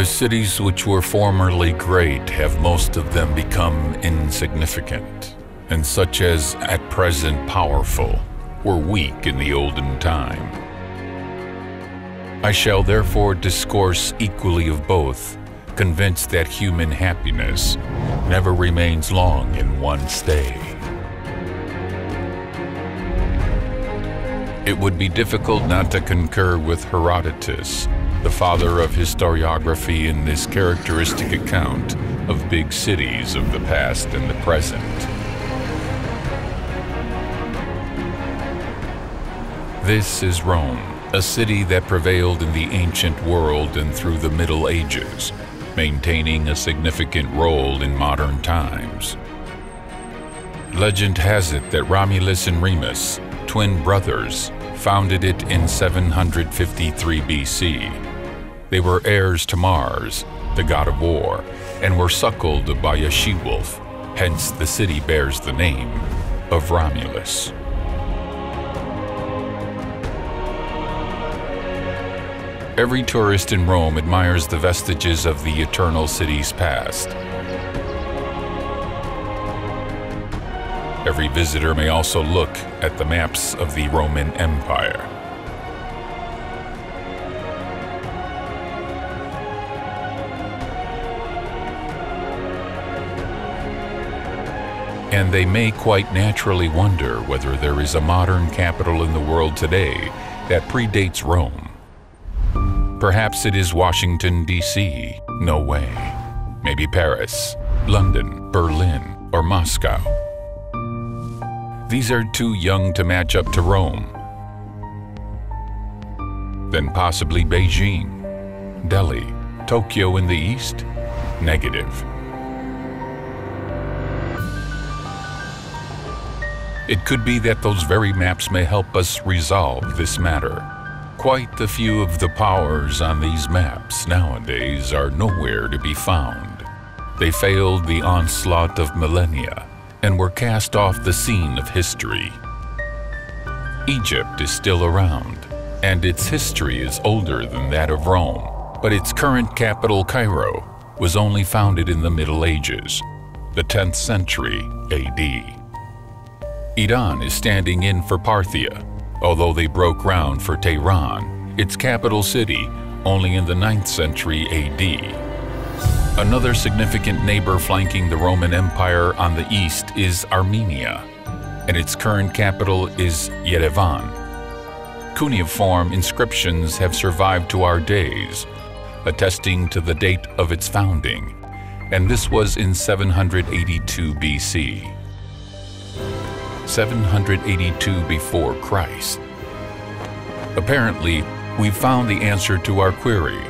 The cities which were formerly great have most of them become insignificant, and such as at present powerful were weak in the olden time. I shall therefore discourse equally of both, convinced that human happiness never remains long in one stay. It would be difficult not to concur with Herodotus, the father of historiography, in this characteristic account of big cities of the past and the present. This is Rome, a city that prevailed in the ancient world and through the Middle Ages, maintaining a significant role in modern times. Legend has it that Romulus and Remus, twin brothers, founded it in 753 BC. They were heirs to Mars, the god of war, and were suckled by a she-wolf, hence the city bears the name of Romulus. Every tourist in Rome admires the vestiges of the eternal city's past. Every visitor may also look at the maps of the Roman Empire. And they may quite naturally wonder whether there is a modern capital in the world today that predates Rome. Perhaps it is Washington, D.C. No way. Maybe Paris, London, Berlin, or Moscow. These are too young to match up to Rome. Then possibly Beijing, Delhi, Tokyo in the east? Negative. It could be that those very maps may help us resolve this matter. Quite a few of the powers on these maps nowadays are nowhere to be found. They failed the onslaught of millennia and were cast off the scene of history. Egypt is still around, and its history is older than that of Rome, but its current capital, Cairo, was only founded in the Middle Ages, the 10th century AD. Iran is standing in for Parthia, although they broke ground for Tehran, its capital city, only in the 9th century AD. Another significant neighbor flanking the Roman Empire on the east is Armenia, and its current capital is Yerevan. Cuneiform inscriptions have survived to our days, attesting to the date of its founding, and this was in 782 BC. 782 before Christ. Apparently, we've found the answer to our query.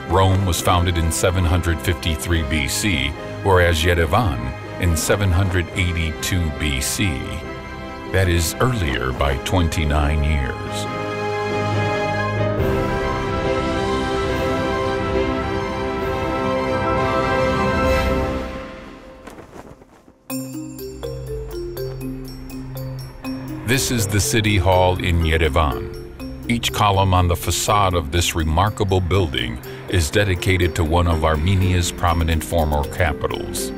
Rome was founded in 753 BC, whereas Yerevan in 782 BC. That is earlier by 29 years. This is the City Hall in Yerevan. Each column on the facade of this remarkable building is dedicated to one of Armenia's prominent former capitals.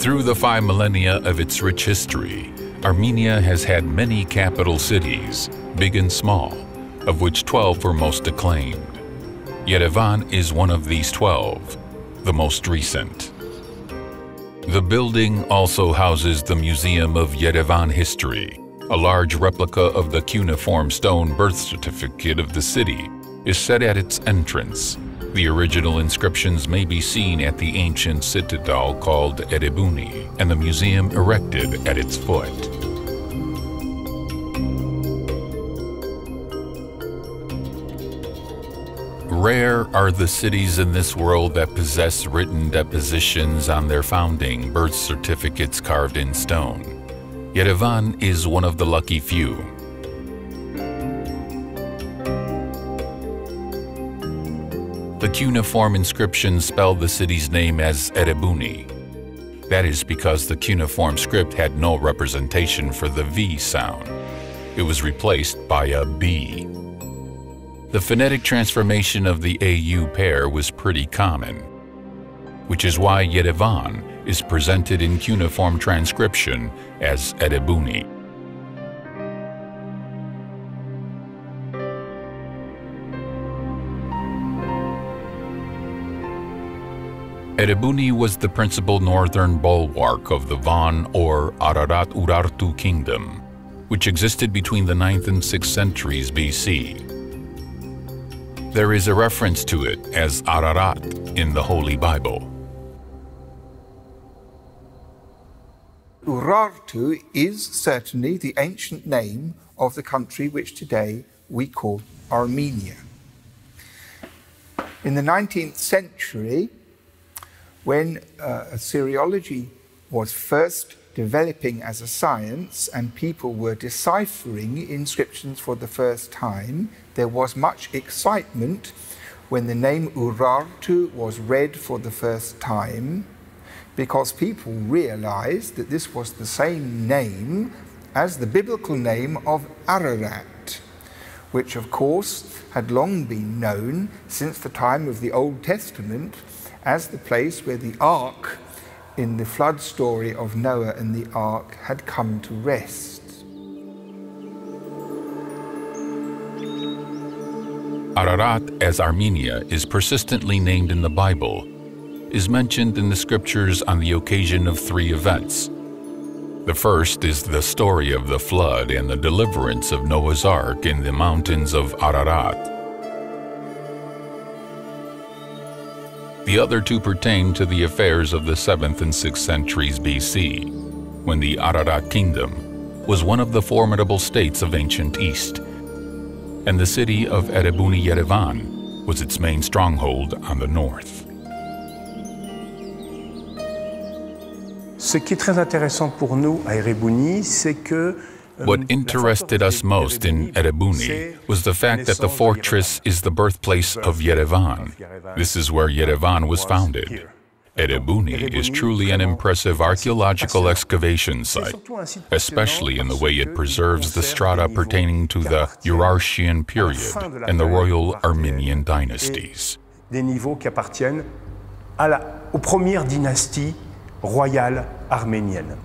Through the 5 millennia of its rich history, Armenia has had many capital cities, big and small, of which 12 were most acclaimed. Yerevan is one of these 12, the most recent. The building also houses the Museum of Yerevan History. A large replica of the cuneiform stone birth certificate of the city is set at its entrance. The original inscriptions may be seen at the ancient citadel called Erebuni, and the museum erected at its foot. Rare are the cities in this world that possess written depositions on their founding, birth certificates carved in stone. Yerevan is one of the lucky few. The cuneiform inscriptions spell the city's name as Erebuni. That is because the cuneiform script had no representation for the V sound. It was replaced by a B. The phonetic transformation of the AU pair was pretty common, which is why Yerevan is presented in cuneiform transcription as Erebuni. Erebuni was the principal northern bulwark of the Van or Ararat-Urartu kingdom, which existed between the 9th and 6th centuries BC. There is a reference to it as Ararat in the Holy Bible. Urartu is certainly the ancient name of the country which today we call Armenia. In the 19th century, when Assyriology was first developing as a science and people were deciphering inscriptions for the first time, there was much excitement when the name Urartu was read for the first time, because people realized that this was the same name as the biblical name of Ararat, which of course had long been known since the time of the Old Testament as the place where the ark in the flood story of Noah and the ark had come to rest. Ararat, as Armenia is persistently named in the Bible, is mentioned in the scriptures on the occasion of 3 events. The first is the story of the flood and the deliverance of Noah's ark in the mountains of Ararat. The other 2 pertain to the affairs of the 7th and 6th centuries BC, when the Ararat kingdom was one of the formidable states of ancient East, and the city of Erebuni Yerevan was its main stronghold on the north. Ce qui est très intéressant pour nous à Erebuni, c'est que what interested us most in Erebuni was the fact that the fortress is the birthplace of Yerevan. This is where Yerevan was founded. Erebuni is truly an impressive archaeological excavation site, especially in the way it preserves the strata pertaining to the Urartian period and the royal Armenian dynasties. Des niveaux qui appartiennent aux premières dynasties royales arméniennes.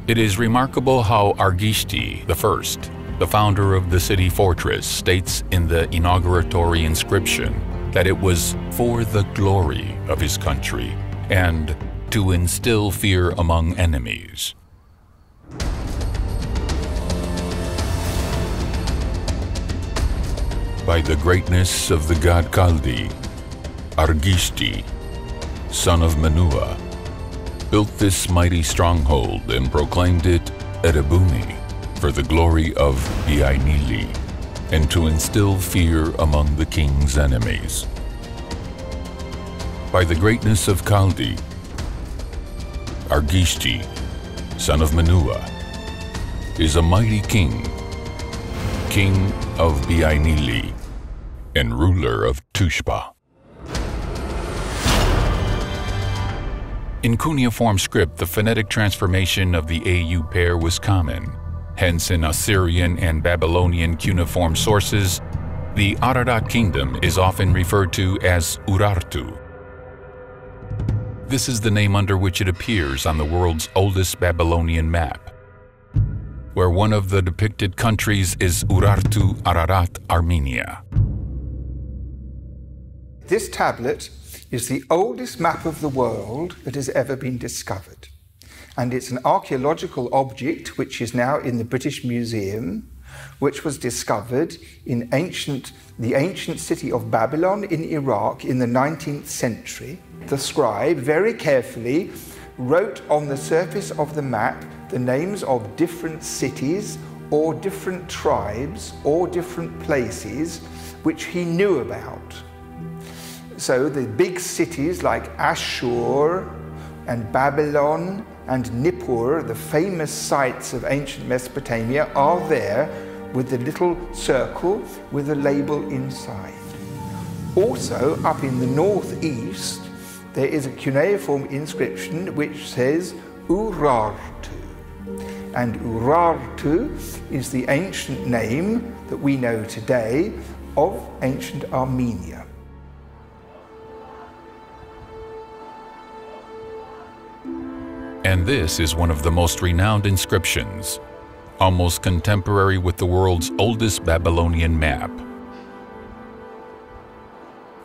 It is remarkable how Argishti I, the founder of the city fortress, states in the inauguratory inscription that it was for the glory of his country and to instill fear among enemies. By the greatness of the god Kaldi, Argishti, son of Menua, built this mighty stronghold and proclaimed it Erebuni for the glory of Biainili and to instill fear among the king's enemies. By the greatness of Kaldi, Argishti, son of Menua, is a mighty king, king of Biainili and ruler of Tushpa. In cuneiform script, the phonetic transformation of the AU pair was common. Hence, in Assyrian and Babylonian cuneiform sources, the Ararat kingdom is often referred to as Urartu. This is the name under which it appears on the world's oldest Babylonian map, where one of the depicted countries is Urartu Ararat, Armenia. This tablet is the oldest map of the world that has ever been discovered. And it's an archaeological object which is now in the British Museum, which was discovered in the ancient city of Babylon in Iraq in the 19th century. The scribe very carefully wrote on the surface of the map the names of different cities or different tribes or different places which he knew about. So the big cities like Ashur and Babylon and Nippur, the famous sites of ancient Mesopotamia, are there with the little circle with a label inside. Also, up in the northeast, there is a cuneiform inscription which says Urartu. and Urartu is the ancient name that we know today of ancient Armenia. And this is one of the most renowned inscriptions, almost contemporary with the world's oldest Babylonian map.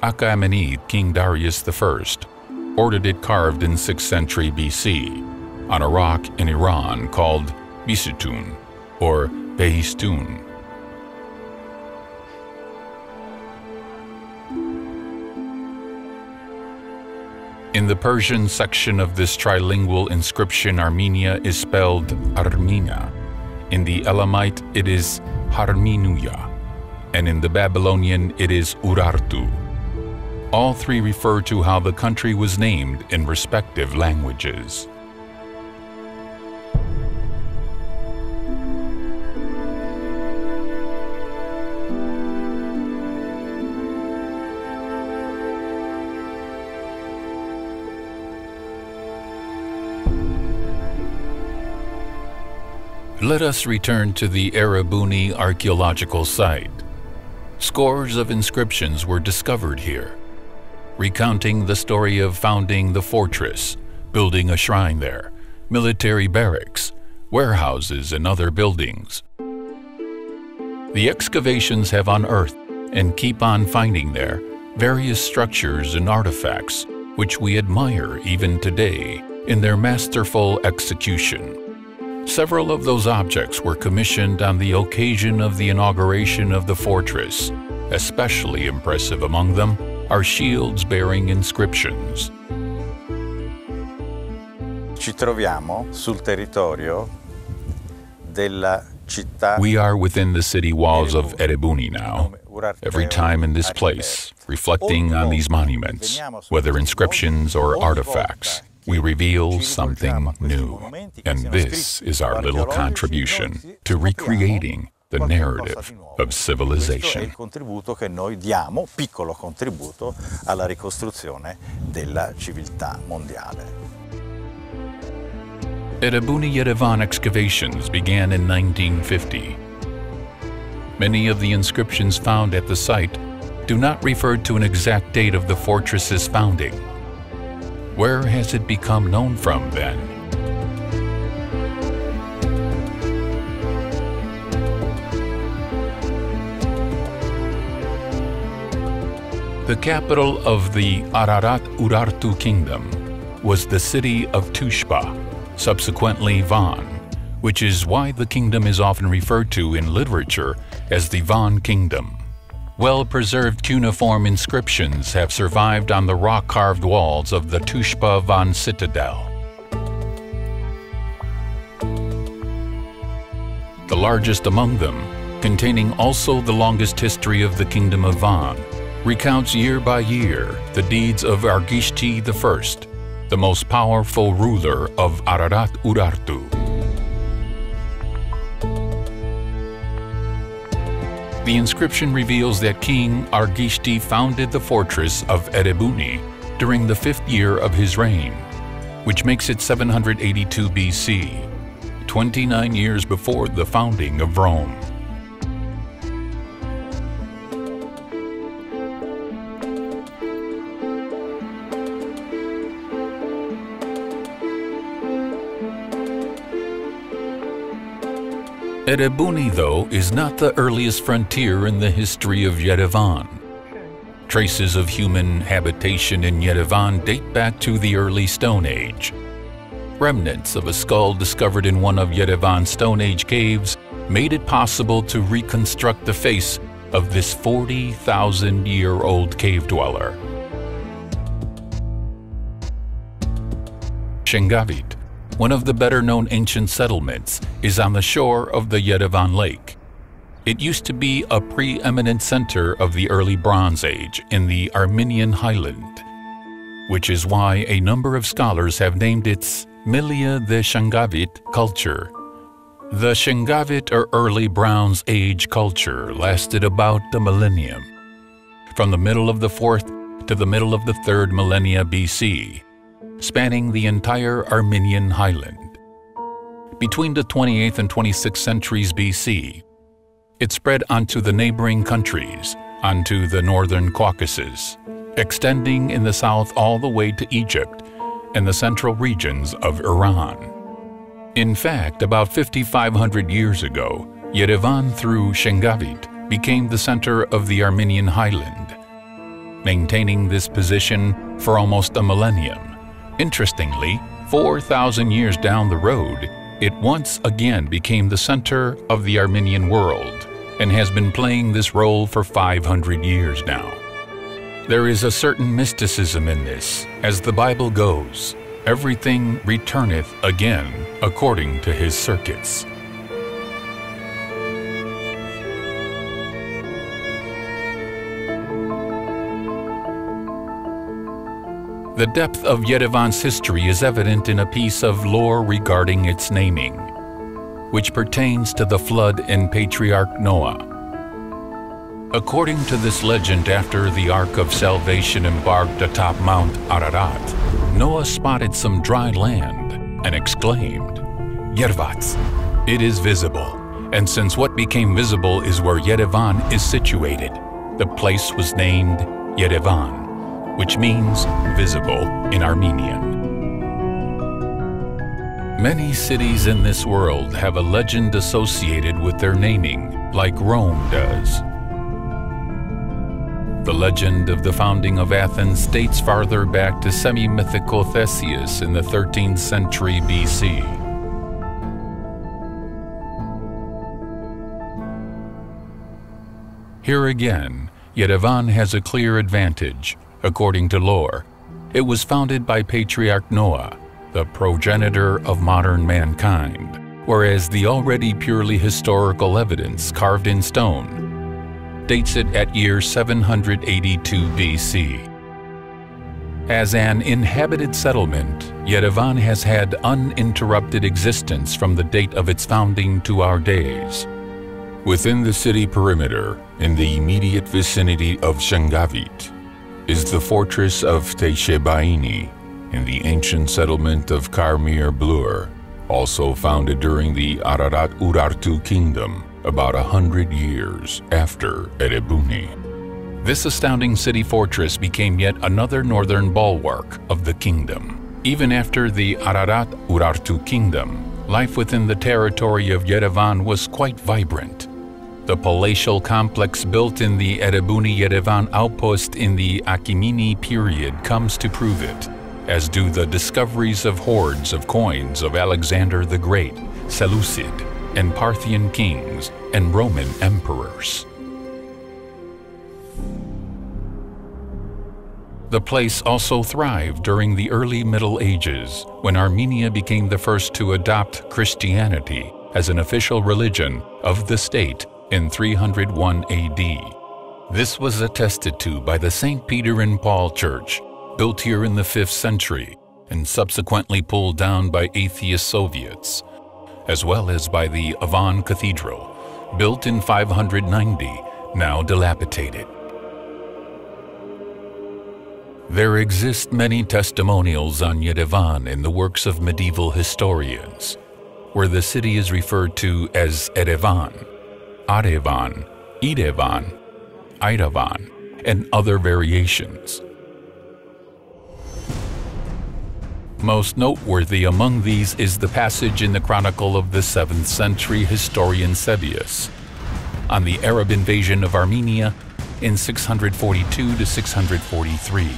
Achaemenid King Darius I ordered it carved in 6th century BC on a rock in Iran called Bisitun or Behistun. In the Persian section of this trilingual inscription, Armenia is spelled Armina. In the Elamite, it is Harminuya, and in the Babylonian, it is Urartu. All three refer to how the country was named in respective languages. Let us return to the Erebuni archaeological site. Scores of inscriptions were discovered here, recounting the story of founding the fortress, building a shrine there, military barracks, warehouses, and other buildings. The excavations have unearthed and keep on finding there various structures and artifacts which we admire even today in their masterful execution. Several of those objects were commissioned on the occasion of the inauguration of the fortress. Especially impressive among them are shields bearing inscriptions. Ci troviamo sul territorio della città. We are within the city walls of Erebuni now. Every time in this place, reflecting on these monuments, whether inscriptions or artifacts, we reveal something new, and this is our little contribution to recreating the narrative of civilization. Il contributo che noi diamo, piccolo contributo, alla ricostruzione della civiltà mondiale. Erebuni Yerevan excavations began in 1950. Many of the inscriptions found at the site do not refer to an exact date of the fortress's founding. Where has it become known from then? The capital of the Ararat-Urartu kingdom was the city of Tushpa, subsequently Van, which is why the kingdom is often referred to in literature as the Van Kingdom. Well-preserved cuneiform inscriptions have survived on the rock-carved walls of the Tushpa Van citadel. The largest among them, containing also the longest history of the kingdom of Van, recounts year by year the deeds of Argishti I, the most powerful ruler of Ararat-Urartu. The inscription reveals that King Argishti founded the fortress of Erebuni during the 5th year of his reign, which makes it 782 BC, 29 years before the founding of Rome. Erebuni, though, is not the earliest frontier in the history of Yerevan. Traces of human habitation in Yerevan date back to the early Stone Age. Remnants of a skull discovered in one of Yerevan's Stone Age caves made it possible to reconstruct the face of this 40,000-year-old cave dweller. Shengavit, one of the better-known ancient settlements, is on the shore of the Yerevan Lake. It used to be a preeminent center of the early Bronze Age in the Armenian highland, which is why a number of scholars have named it Milia the Shengavit culture. The Shengavit or early Bronze Age culture lasted about a millennium, from the middle of the 4th to the middle of the 3rd millennia BC, spanning the entire Armenian highland. Between the 28th and 26th centuries BC, it spread onto the neighboring countries, onto the northern Caucasus, extending in the south all the way to Egypt and the central regions of Iran. In fact, about 5,500 years ago, Yerevan through Shengavit became the center of the Armenian highland, maintaining this position for almost a millennium. Interestingly, 4,000 years down the road, it once again became the center of the Armenian world and has been playing this role for 500 years now. There is a certain mysticism in this. As the Bible goes, everything returneth again according to his circuits. The depth of Yerevan's history is evident in a piece of lore regarding its naming, which pertains to the flood in Patriarch Noah. According to this legend, after the Ark of Salvation embarked atop Mount Ararat, Noah spotted some dry land and exclaimed, "Yervat, it is visible." And since what became visible is where Yerevan is situated, the place was named Yerevan, which means visible in Armenian. Many cities in this world have a legend associated with their naming, like Rome does. The legend of the founding of Athens dates farther back to semi-mythical Theseus in the 13th century BC. Here again, Yerevan has a clear advantage. According to lore, it was founded by Patriarch Noah, the progenitor of modern mankind, whereas the already purely historical evidence carved in stone dates it at year 782 BC. As an inhabited settlement, Yerevan has had uninterrupted existence from the date of its founding to our days. Within the city perimeter, in the immediate vicinity of Shengavit, is the fortress of Teishebaini in the ancient settlement of Karmir Blur, also founded during the Ararat-Urartu kingdom, about 100 years after Erebuni. This astounding city fortress became yet another northern bulwark of the kingdom. Even after the Ararat-Urartu kingdom, life within the territory of Yerevan was quite vibrant. The palatial complex built in the Erebuni-Yerevan outpost in the Achaemeni period comes to prove it, as do the discoveries of hoards of coins of Alexander the Great, Seleucid, and Parthian kings and Roman emperors. The place also thrived during the early Middle Ages, when Armenia became the first to adopt Christianity as an official religion of the state in 301 AD. This was attested to by the St. Peter and Paul Church, built here in the 5th century and subsequently pulled down by atheist Soviets, as well as by the Avan Cathedral, built in 590, now dilapidated. There exist many testimonials on Yerevan in the works of medieval historians, where the city is referred to as Erevan, Arevan, Irevan, Iravan, and other variations. Most noteworthy among these is the passage in the chronicle of the 7th century historian Sebius on the Arab invasion of Armenia in 642 to 643.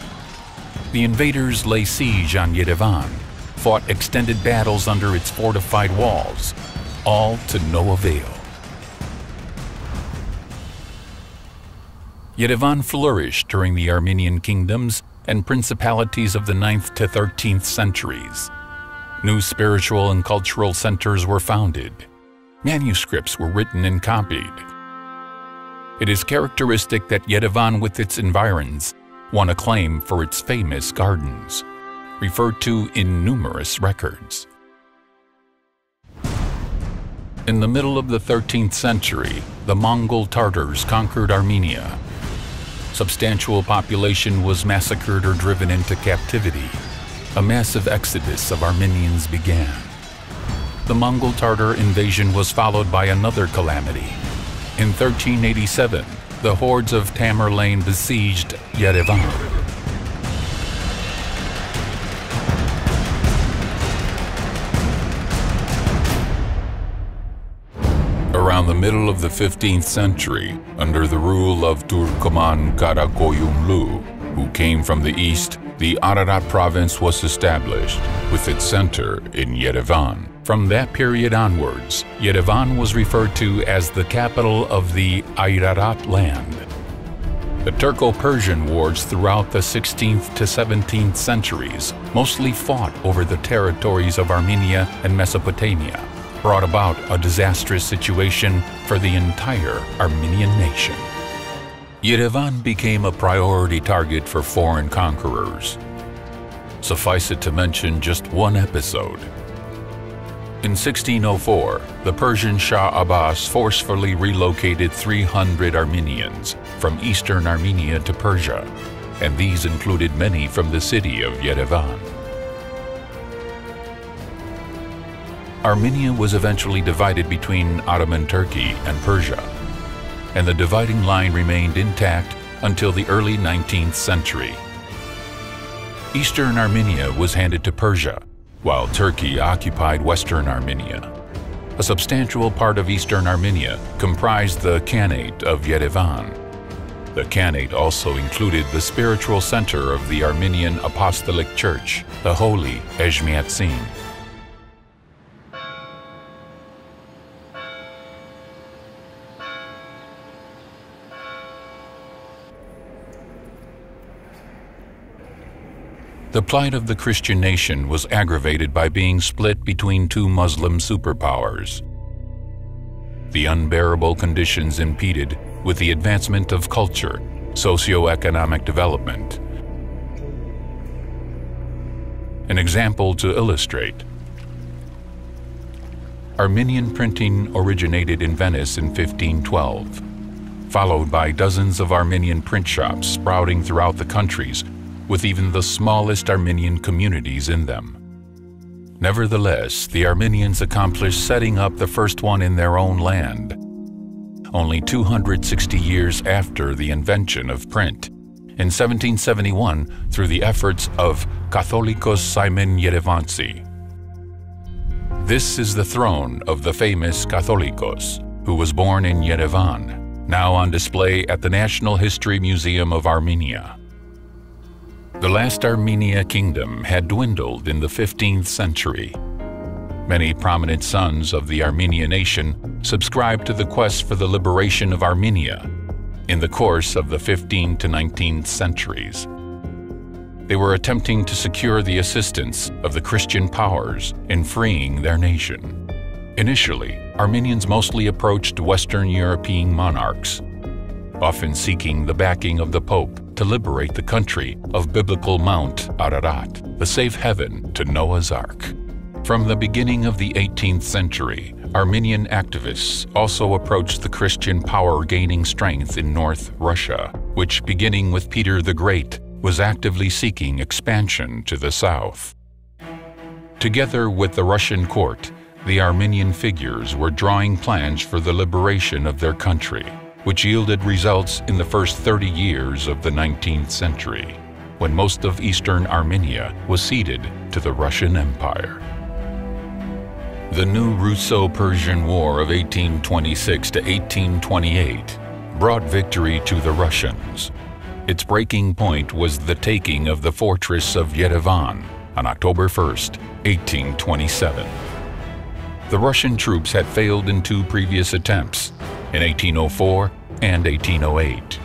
The invaders lay siege on Yerevan, fought extended battles under its fortified walls, all to no avail. Yerevan flourished during the Armenian kingdoms and principalities of the 9th to 13th centuries. New spiritual and cultural centers were founded. Manuscripts were written and copied. It is characteristic that Yerevan with its environs won acclaim for its famous gardens, referred to in numerous records. In the middle of the 13th century, the Mongol Tartars conquered Armenia. Substantial population was massacred or driven into captivity. A massive exodus of Armenians began. The Mongol Tartar invasion was followed by another calamity. In 1387, the hordes of Tamerlane besieged Yerevan. Around the middle of the 15th century, under the rule of Turkoman Karakoyunlu, who came from the east, the Ararat province was established, with its center in Yerevan. From that period onwards, Yerevan was referred to as the capital of the Ararat land. The Turco-Persian wars throughout the 16th to 17th centuries mostly fought over the territories of Armenia and Mesopotamia, brought about a disastrous situation for the entire Armenian nation. Yerevan became a priority target for foreign conquerors. Suffice it to mention just one episode. In 1604, the Persian Shah Abbas forcefully relocated 300 Armenians from eastern Armenia to Persia, and these included many from the city of Yerevan. Armenia was eventually divided between Ottoman Turkey and Persia, and the dividing line remained intact until the early 19th century. Eastern Armenia was handed to Persia, while Turkey occupied Western Armenia. A substantial part of Eastern Armenia comprised the Khanate of Yerevan. The Khanate also included the spiritual center of the Armenian Apostolic Church, the Holy Ejmiadzin. The plight of the Christian nation was aggravated by being split between two Muslim superpowers. The unbearable conditions impeded with the advancement of culture, socio-economic development. An example to illustrate. Armenian printing originated in Venice in 1512, followed by dozens of Armenian print shops sprouting throughout the countries, with even the smallest Armenian communities in them. Nevertheless, the Armenians accomplished setting up the first one in their own land, only 260 years after the invention of print, in 1771 through the efforts of Catholicos Simon Yerevanci. This is the throne of the famous Catholicos, who was born in Yerevan, now on display at the National History Museum of Armenia. The last Armenia kingdom had dwindled in the 15th century. Many prominent sons of the Armenian nation subscribed to the quest for the liberation of Armenia in the course of the 15th to 19th centuries. They were attempting to secure the assistance of the Christian powers in freeing their nation. Initially, Armenians mostly approached Western European monarchs, often seeking the backing of the Pope to liberate the country of biblical Mount Ararat, the safe haven to Noah's Ark. From the beginning of the 18th century, Armenian activists also approached the Christian power gaining strength in North Russia, which, beginning with Peter the Great, was actively seeking expansion to the south. Together with the Russian court, the Armenian figures were drawing plans for the liberation of their country, which yielded results in the first 30 years of the 19th century, when most of eastern Armenia was ceded to the Russian Empire. The new Russo-Persian War of 1826 to 1828 brought victory to the Russians. Its breaking point was the taking of the fortress of Yerevan on October 1st, 1827. The Russian troops had failed in two previous attempts, in 1804 and 1808.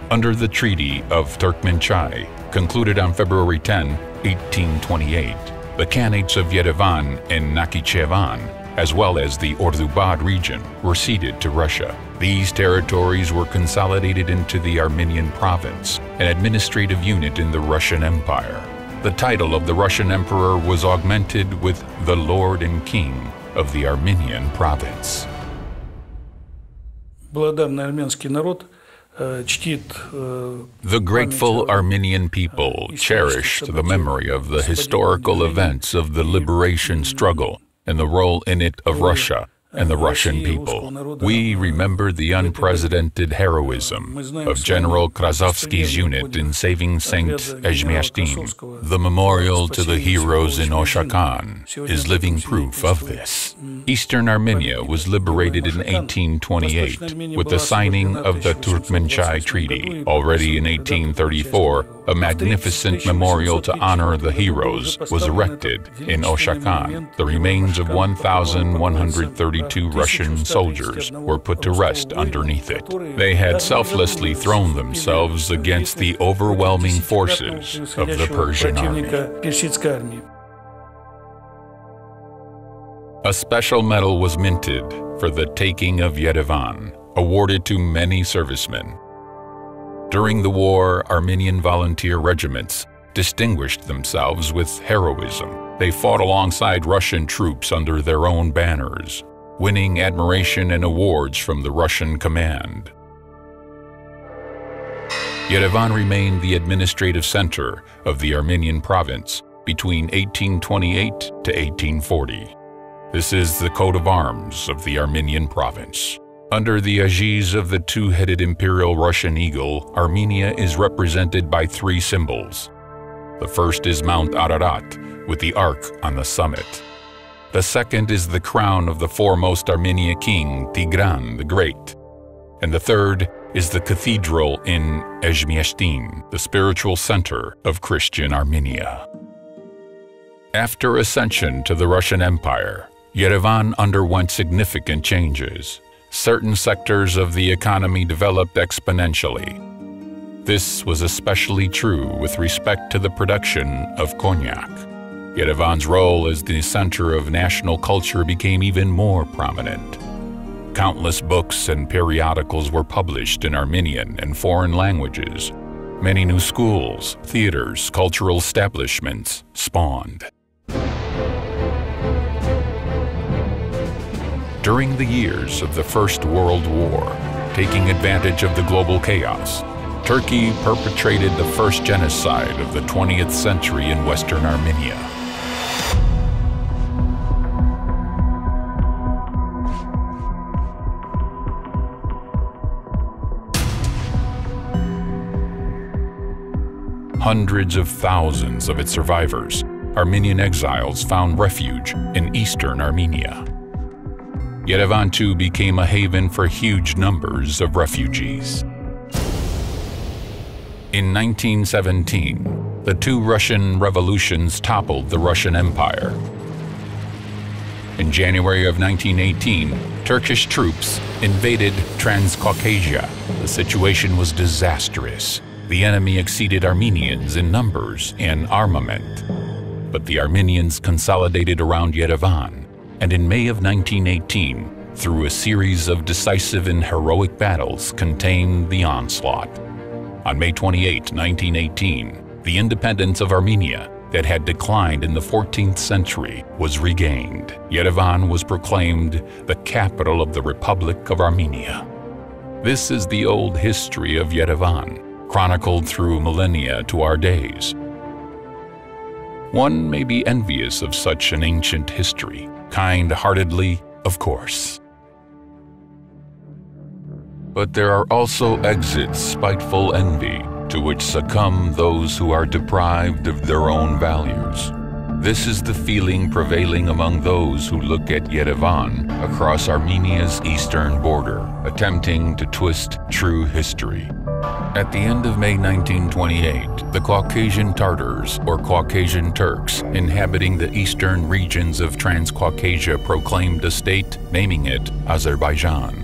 Under the Treaty of Turkmenchai, concluded on February 10, 1828, the Khanates of Yerevan and Nakhichevan, as well as the Ordubad region, were ceded to Russia. These territories were consolidated into the Armenian province, an administrative unit in the Russian Empire. The title of the Russian emperor was augmented with the Lord and King of the Armenian province. Благодарный армянский народ The grateful Armenian people cherished the memory of the historical events of the liberation struggle and the role in it of Russia and the Russian people. We remember the unprecedented heroism of General Krasovsky's unit in saving St. Ezhmiastin. The memorial to the heroes in Oshakhan is living proof of this. Eastern Armenia was liberated in 1828 with the signing of the Turkmenchai Treaty. Already in 1834, a magnificent memorial to honor the heroes was erected in Oshakhan. The remains of 1,132 Russian soldiers were put to rest underneath it. They had selflessly thrown themselves against the overwhelming forces of the Persian army. A special medal was minted for the taking of Yerevan, awarded to many servicemen. During the war, Armenian volunteer regiments distinguished themselves with heroism. They fought alongside Russian troops under their own banners, winning admiration and awards from the Russian command. Yerevan remained the administrative center of the Armenian province between 1828 to 1840. This is the coat of arms of the Armenian province. Under the aegis of the two-headed Imperial Russian eagle, Armenia is represented by three symbols. The first is Mount Ararat, with the ark on the summit. The second is the crown of the foremost Armenian king, Tigran the Great. And the third is the cathedral in Ezhmiastin, the spiritual center of Christian Armenia. After ascension to the Russian Empire, Yerevan underwent significant changes. Certain sectors of the economy developed exponentially. This was especially true with respect to the production of cognac. Yerevan's role as the center of national culture became even more prominent. Countless books and periodicals were published in Armenian and foreign languages. Many new schools, theaters, cultural establishments spawned. During the years of the First World War, taking advantage of the global chaos, Turkey perpetrated the first genocide of the 20th century in Western Armenia. Hundreds of thousands of its survivors, Armenian exiles, found refuge in eastern Armenia. Yerevan too became a haven for huge numbers of refugees. In 1917, the two Russian revolutions toppled the Russian Empire. In January of 1918, Turkish troops invaded Transcaucasia. The situation was disastrous. The enemy exceeded Armenians in numbers and armament. But the Armenians consolidated around Yerevan, and in May of 1918, through a series of decisive and heroic battles, contained the onslaught. On May 28, 1918, the independence of Armenia that had declined in the 14th century was regained. Yerevan was proclaimed the capital of the Republic of Armenia. This is the old history of Yerevan, chronicled through millennia to our days. One may be envious of such an ancient history, kind-heartedly, of course. But there are also exits, spiteful envy, to which succumb those who are deprived of their own values. This is the feeling prevailing among those who look at Yerevan across Armenia's eastern border, attempting to twist true history. At the end of May 1928, the Caucasian Tatars, or Caucasian Turks, inhabiting the eastern regions of Transcaucasia proclaimed a state, naming it Azerbaijan.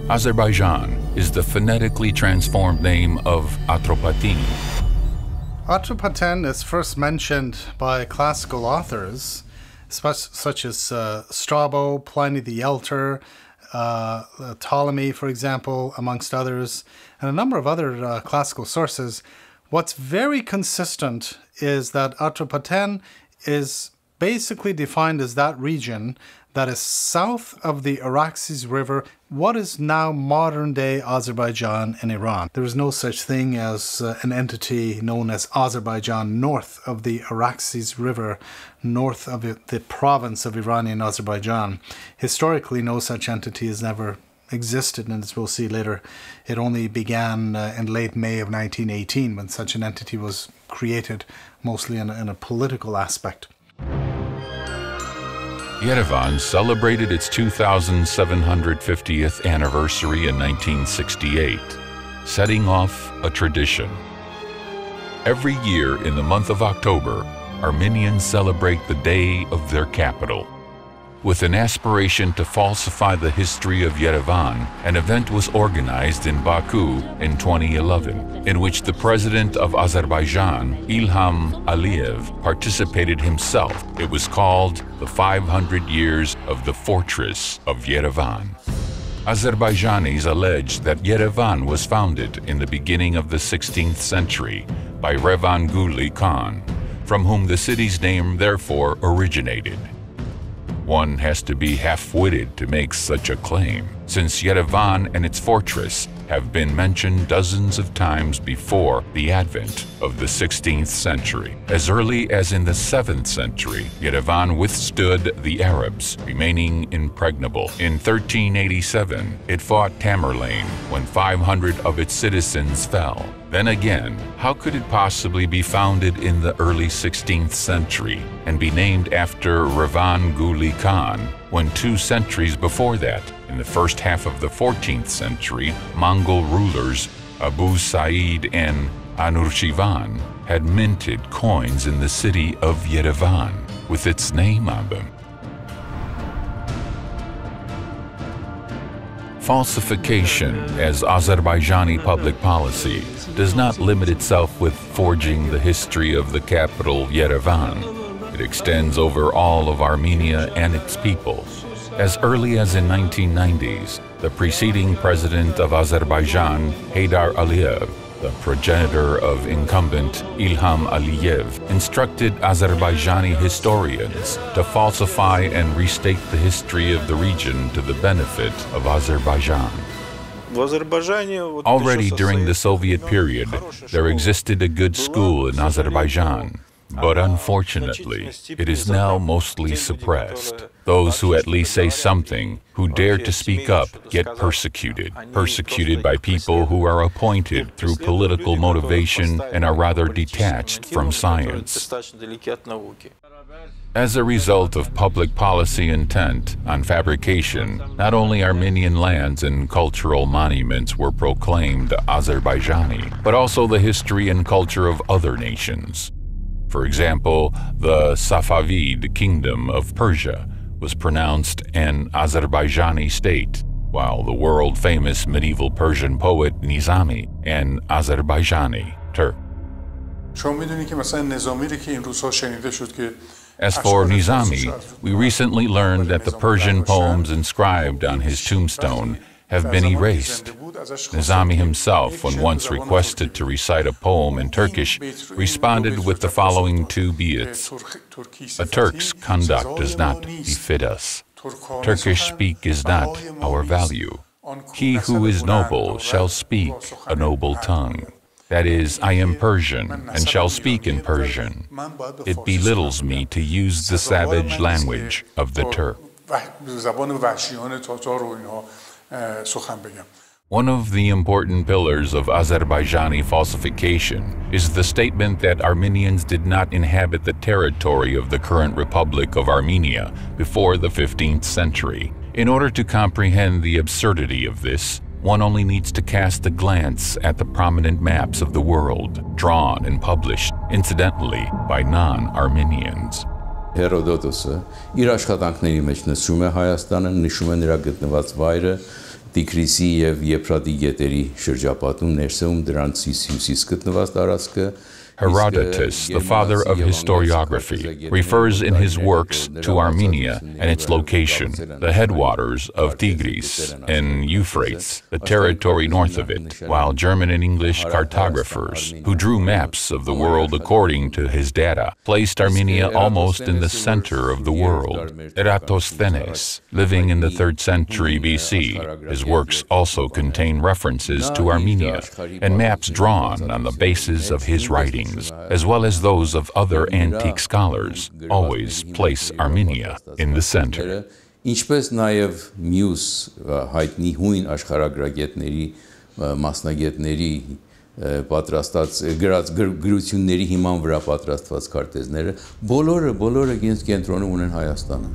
Azerbaijan is the phonetically transformed name of Atropatene. Atropatene is first mentioned by classical authors, such as Strabo, Pliny the Elder, Ptolemy, for example, amongst others, and a number of other classical sources. What's very consistent is that Atropatene is basically defined as that region that is south of the Araxes River, what is now modern-day Azerbaijan and Iran. There is no such thing as an entity known as Azerbaijan north of the Araxes River, north of the province of Iranian Azerbaijan. Historically, no such entity has never existed, and as we'll see later, it only began in late May of 1918 when such an entity was created, mostly in a political aspect. Yerevan celebrated its 2,750th anniversary in 1968, setting off a tradition. Every year in the month of October, Armenians celebrate the day of their capital. With an aspiration to falsify the history of Yerevan, an event was organized in Baku in 2011, in which the president of Azerbaijan, Ilham Aliyev, participated himself. It was called the 500 Years of the Fortress of Yerevan. Azerbaijanis allege that Yerevan was founded in the beginning of the 16th century by Revan Guli Khan, from whom the city's name therefore originated. One has to be half-witted to make such a claim, since Yerevan and its fortress have been mentioned dozens of times before the advent of the 16th century. As early as in the 7th century, Yerevan withstood the Arabs, remaining impregnable. In 1387, it fought Tamerlane when 500 of its citizens fell. Then again, how could it possibly be founded in the early 16th century and be named after Revan Guli Khan when 2 centuries before that, in the first half of the 14th century, Mongol rulers Abu Sa'id and Anushirvan had minted coins in the city of Yerevan with its name on them? Falsification as Azerbaijani public policy does not limit itself with forging the history of the capital, Yerevan. It extends over all of Armenia and its people. As early as in 1990s, the preceding president of Azerbaijan, Heydar Aliyev, the progenitor of incumbent Ilham Aliyev, instructed Azerbaijani historians to falsify and restate the history of the region to the benefit of Azerbaijan. Already during the Soviet period, there existed a good school in Azerbaijan, but unfortunately, it is now mostly suppressed. Those who at least say something, who dare to speak up, get persecuted by people who are appointed through political motivation and are rather detached from science. As a result of public policy intent on fabrication, not only Armenian lands and cultural monuments were proclaimed Azerbaijani, but also the history and culture of other nations. For example, the Safavid Kingdom of Persia was pronounced an Azerbaijani state, while the world-famous medieval Persian poet Nizami an Azerbaijani Turk. As for Nizami, we recently learned that the Persian poems inscribed on his tombstone have been erased. Nizami himself, when once requested to recite a poem in Turkish, responded with the following 2 beats: "A Turk's conduct does not befit us. Turkish speak is not our value. He who is noble shall speak a noble tongue. That is, I am Persian and shall speak in Persian. It belittles me to use the savage language of the Turk." One of the important pillars of Azerbaijani falsification is the statement that Armenians did not inhabit the territory of the current Republic of Armenia before the 15th century. In order to comprehend the absurdity of this, one only needs to cast a glance at the prominent maps of the world, drawn and published, incidentally, by non-Armenians. Հերոդոտոսը իր աշխատանքների մեջ նշում է Հայաստանը, նշում է նրա գտնված վայրը Տիգրիսի եւ Եփրատի գետերի շրջապատում, ներսում դրանցից հյուսիս գտնված տարածքը Herodotus, the father of historiography, refers in his works to Armenia and its location, the headwaters of Tigris and Euphrates, the territory north of it, while German and English cartographers, who drew maps of the world according to his data, placed Armenia almost in the center of the world. Eratosthenes, living in the 3rd century BC, his works also contain references to Armenia and maps drawn on the basis of his writings, as well as those of other antique scholars, always place Armenia in the center. Ինչպես նաև մյուս հայտնի հույն աշխարհագրագետների, մասնագետների պատրաստած գրած գրությունների հիման վրա պատրաստված քարտեզները, բոլորը կենտրոնում ունեն Հայաստանը.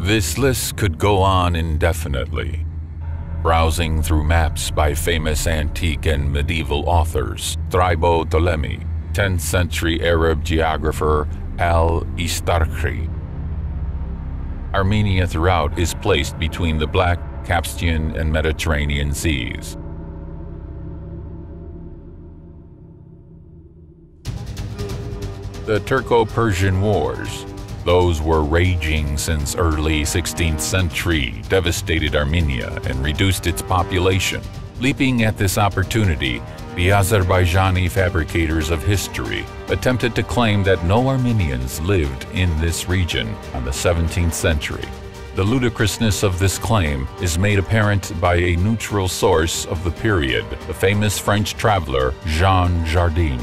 This list could go on indefinitely. Browsing through maps by famous antique and medieval authors, Strabo Ptolemy, 10th century Arab geographer Al-Istarkhi. Armenia throughout is placed between the Black, Caspian, and Mediterranean seas. The Turco-Persian Wars, those were raging since early 16th century, devastated Armenia and reduced its population. Leaping at this opportunity, the Azerbaijani fabricators of history attempted to claim that no Armenians lived in this region on the 17th century. The ludicrousness of this claim is made apparent by a neutral source of the period, the famous French traveler Jean Jardin.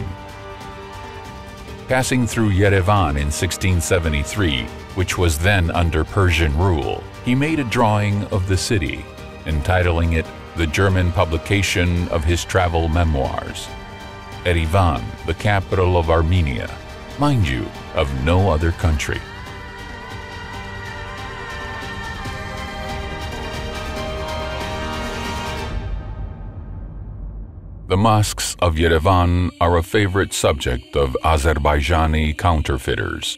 Passing through Yerevan in 1673, which was then under Persian rule, he made a drawing of the city, entitling it the German publication of his travel memoirs. Erivan, the capital of Armenia, mind you, of no other country. The mosques of Yerevan are a favorite subject of Azerbaijani counterfeiters.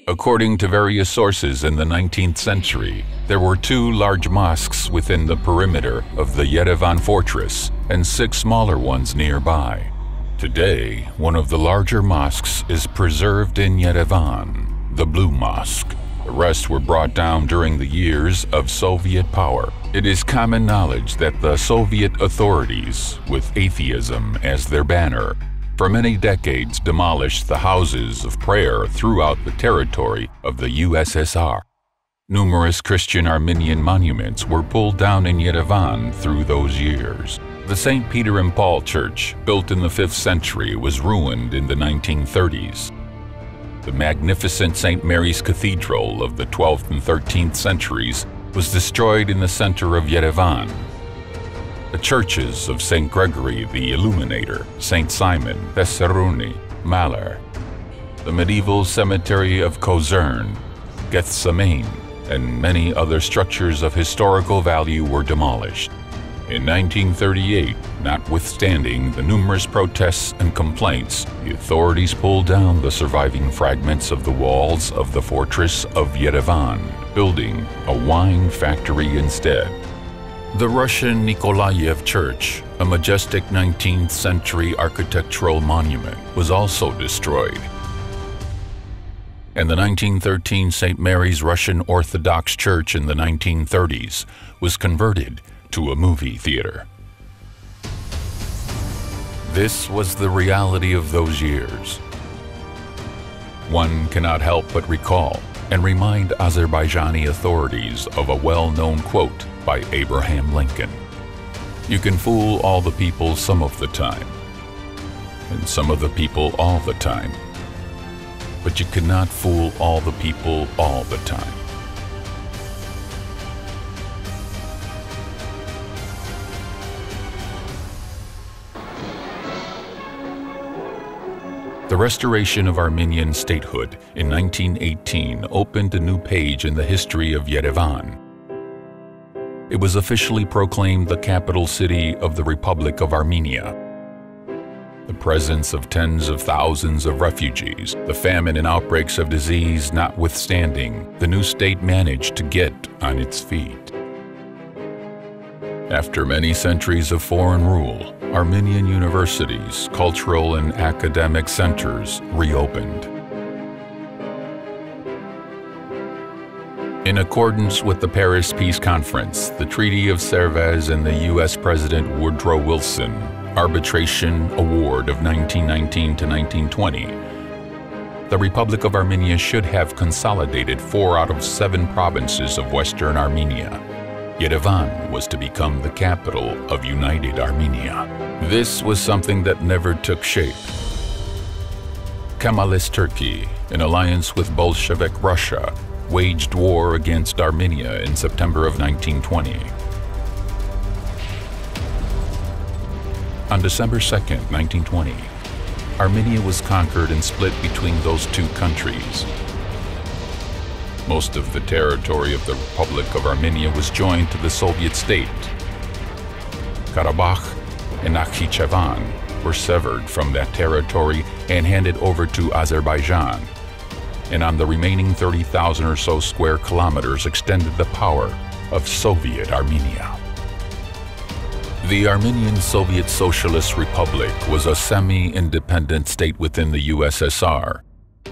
According to various sources in the 19th century, there were 2 large mosques within the perimeter of the Yerevan fortress and 6 smaller ones nearby. Today, one of the larger mosques is preserved in Yerevan, the Blue Mosque. The rest were brought down during the years of Soviet power. It is common knowledge that the Soviet authorities, with atheism as their banner, for many decades demolished the houses of prayer throughout the territory of the USSR. Numerous Christian Armenian monuments were pulled down in Yerevan through those years. The St. Peter and Paul Church, built in the 5th century, was ruined in the 1930s. The magnificent St. Mary's Cathedral of the 12th and 13th centuries was destroyed in the center of Yerevan. The churches of St. Gregory the Illuminator, St. Simon, Thessaloniki, Malar, the medieval cemetery of Kozern, Gethsemane, and many other structures of historical value were demolished. In 1938, notwithstanding the numerous protests and complaints, the authorities pulled down the surviving fragments of the walls of the fortress of Yerevan, building a wine factory instead. The Russian Nikolaev Church, a majestic 19th century architectural monument, was also destroyed. And the 1913 St. Mary's Russian Orthodox Church in the 1930s was converted to a movie theater. This was the reality of those years. One cannot help but recall and remind Azerbaijani authorities of a well-known quote by Abraham Lincoln. You can fool all the people some of the time, and some of the people all the time, but you cannot fool all the people all the time. The restoration of Armenian statehood in 1918 opened a new page in the history of Yerevan. It was officially proclaimed the capital city of the Republic of Armenia. The presence of tens of thousands of refugees, the famine and outbreaks of disease notwithstanding, the new state managed to get on its feet. After many centuries of foreign rule, Armenian universities, cultural and academic centers reopened. In accordance with the Paris Peace Conference, the Treaty of Sèvres, and the U.S. President Woodrow Wilson Arbitration Award of 1919 to 1920, the Republic of Armenia should have consolidated 4 out of 7 provinces of Western Armenia. Yerevan was to become the capital of United Armenia. This was something that never took shape. Kemalist Turkey, in alliance with Bolshevik Russia, waged war against Armenia in September of 1920. On December 2nd, 1920, Armenia was conquered and split between those 2 countries. Most of the territory of the Republic of Armenia was joined to the Soviet state. Karabakh and Nakhchivan were severed from that territory and handed over to Azerbaijan, and on the remaining 30,000 or so square kilometers extended the power of Soviet Armenia. The Armenian Soviet Socialist Republic was a semi-independent state within the USSR,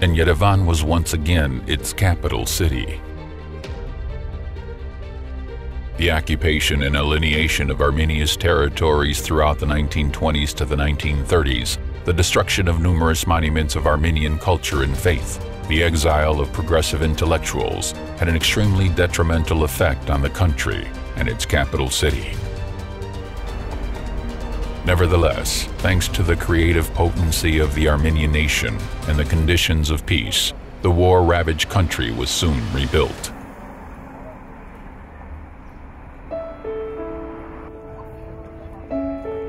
and Yerevan was once again its capital city. The occupation and alienation of Armenia's territories throughout the 1920s to the 1930s, the destruction of numerous monuments of Armenian culture and faith, the exile of progressive intellectuals had an extremely detrimental effect on the country and its capital city. Nevertheless, thanks to the creative potency of the Armenian nation and the conditions of peace, the war-ravaged country was soon rebuilt.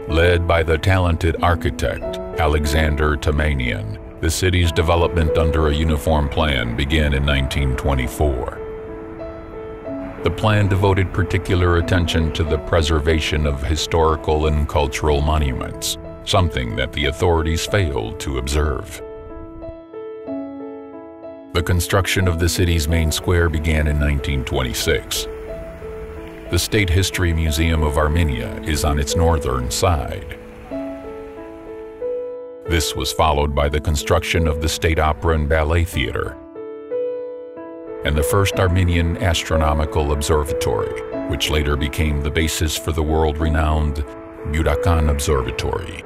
Led by the talented architect Alexander Tamanian, the city's development under a uniform plan began in 1924. The plan devoted particular attention to the preservation of historical and cultural monuments, something that the authorities failed to observe. The construction of the city's main square began in 1926. The State History Museum of Armenia is on its northern side. This was followed by the construction of the State Opera and Ballet Theater and the first Armenian Astronomical Observatory, which later became the basis for the world-renowned Burakan Observatory.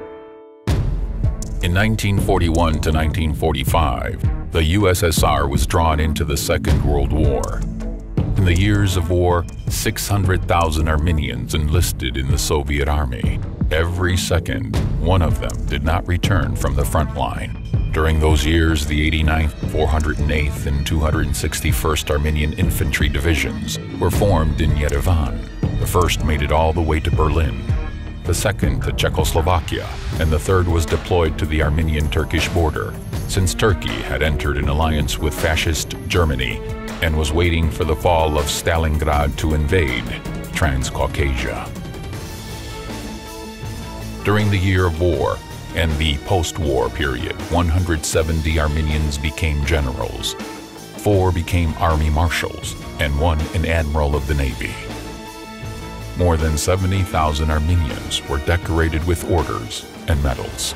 In 1941 to 1945, the USSR was drawn into the Second World War. In the years of war, 600,000 Armenians enlisted in the Soviet Army. Every second, one of them did not return from the front line. During those years, the 89th, 408th, and 261st Armenian Infantry Divisions were formed in Yerevan. The first made it all the way to Berlin, the second to Czechoslovakia, and the third was deployed to the Armenian-Turkish border, since Turkey had entered an alliance with fascist Germany and was waiting for the fall of Stalingrad to invade Transcaucasia. During the year of war and the post-war period, 170 Armenians became generals, 4 became army marshals, and 1 an admiral of the Navy. More than 70,000 Armenians were decorated with orders and medals.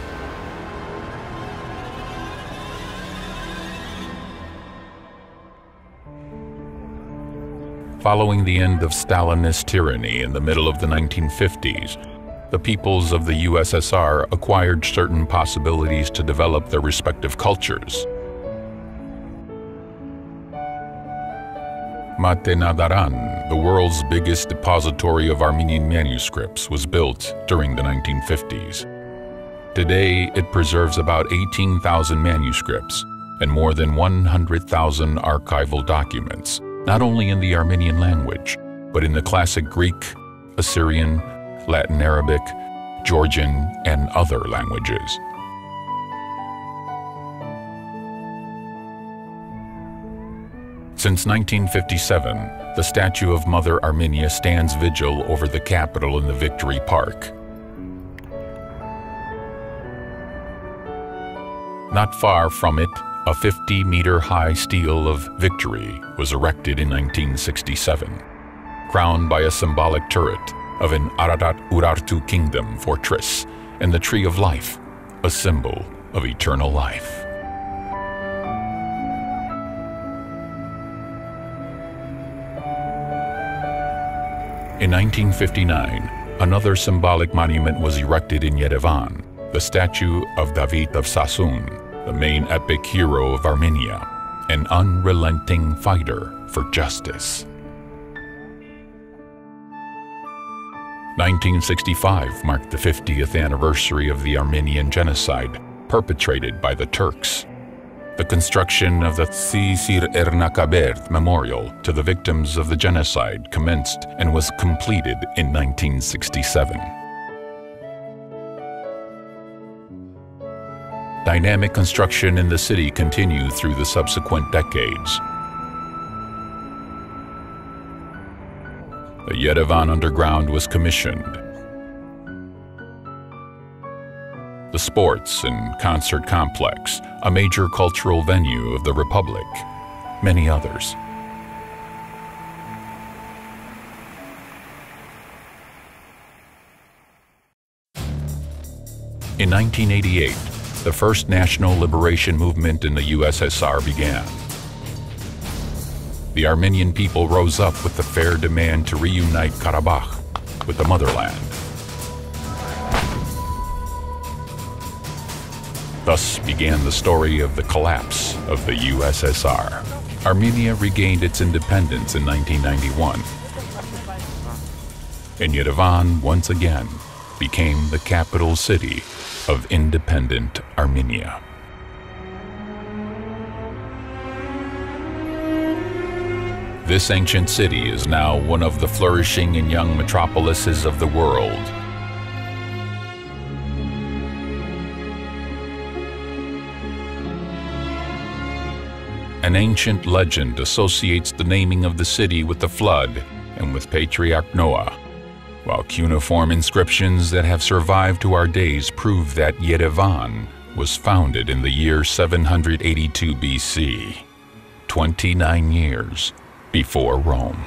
Following the end of Stalinist tyranny in the middle of the 1950s, the peoples of the USSR acquired certain possibilities to develop their respective cultures. Mate-Nadaran, the world's biggest depository of Armenian manuscripts, was built during the 1950s. Today, it preserves about 18,000 manuscripts and more than 100,000 archival documents, not only in the Armenian language, but in the classic Greek, Assyrian, Latin Arabic, Georgian, and other languages. Since 1957, the statue of Mother Armenia stands vigil over the capital in the Victory Park. Not far from it, a 50-meter-high stele of Victory was erected in 1967. Crowned by a symbolic turret, of an Ararat Urartu kingdom fortress and the Tree of Life, a symbol of eternal life. In 1959, another symbolic monument was erected in Yerevan, the statue of David of Sassoon, the main epic hero of Armenia, an unrelenting fighter for justice. 1965 marked the 50th anniversary of the Armenian genocide perpetrated by the Turks. The construction of the Tsisir Ernakaberd Memorial to the victims of the genocide commenced and was completed in 1967. Dynamic construction in the city continued through the subsequent decades. The Yerevan Underground was commissioned. The sports and concert complex, a major cultural venue of the Republic, many others. In 1988, the first national liberation movement in the USSR began. The Armenian people rose up with the fair demand to reunite Karabakh with the motherland. Thus began the story of the collapse of the USSR. Armenia regained its independence in 1991. And Yerevan once again became the capital city of independent Armenia. This ancient city is now one of the flourishing and young metropolises of the world. An ancient legend associates the naming of the city with the flood and with Patriarch Noah, while cuneiform inscriptions that have survived to our days prove that Yerevan was founded in the year 782 BC, 29 years before Rome.